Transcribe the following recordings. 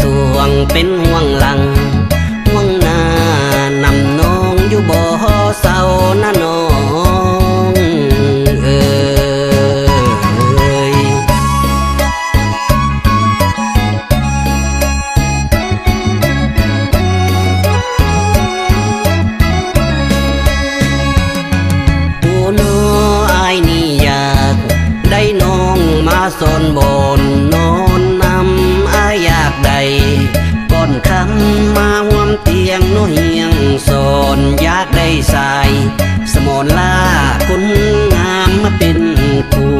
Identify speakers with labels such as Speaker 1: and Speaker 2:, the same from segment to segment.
Speaker 1: ทวงเป็นห่วงหลังห่วงหน้านำน้องอยู่บ่เศร้านะน้องเอ่ยผู้น้อยนี่อยากได้น้องมาสอนบนนอนนำอยากได้ก่อนคำมาห่วมเตียงโนเฮียงสอนอยากได้สายสมนลาคุณงามมาเป็นคู่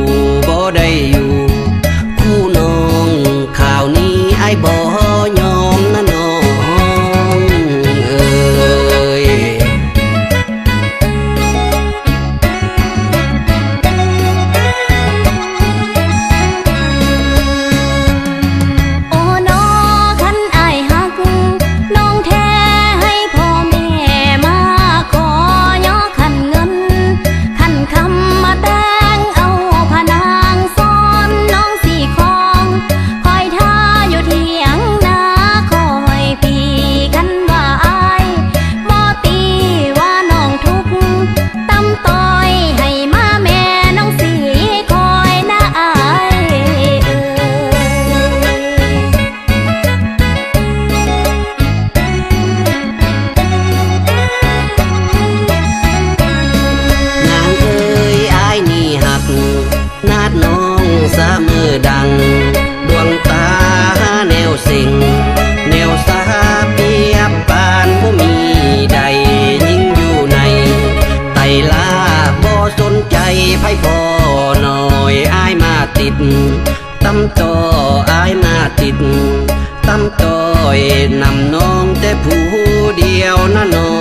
Speaker 1: บ่ได้อยู่คู่น้องข่าวนี้ไอ้บ่ยอมนะน้องเอ่ยนาดน้องสามือดังดวงตาแนวสิ่งแนวสาเปียบปานผู้มีใดยิ่งอยู่ในไตลาบ่สนใจไพ่พอหน่อยอ้ายมาติดตั้มต่ออ้ายมาติดตั้มต่อยนำน้องแต่ผู้เดียวนะน้อง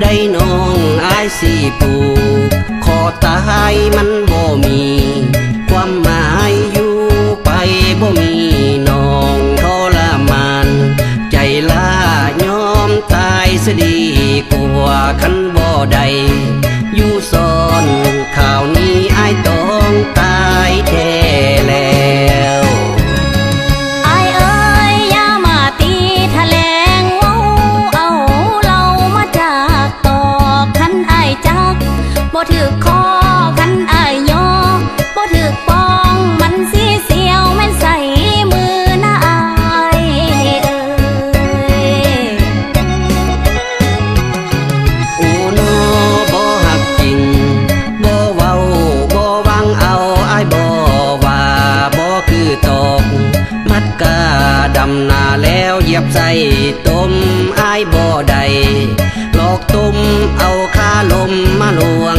Speaker 1: ได้น้องอายสิผูกขอตายมันบ่มีความหมายอยู่ไปบ่มีน้องทรมานใจลายอมตายซะดีกว่าคันบ่ได้อยู่ซ่อนข่าวนี้อายต้องตายแท้แล้ว
Speaker 2: บ่ถือคอคันอ้ายยอบ่ถือปองมันสิเสียวแม่นใส่มือนะอ้าย
Speaker 1: อูโนบ่หักจริงบ่เว้าบ่หวังเอาอ้ายบ่ว่าบ่คือตกมัดกาดำนาแล้วเหยียบใส่ต้มอ้ายบ่ได้หลอกต้มเอาคาลมมาลวง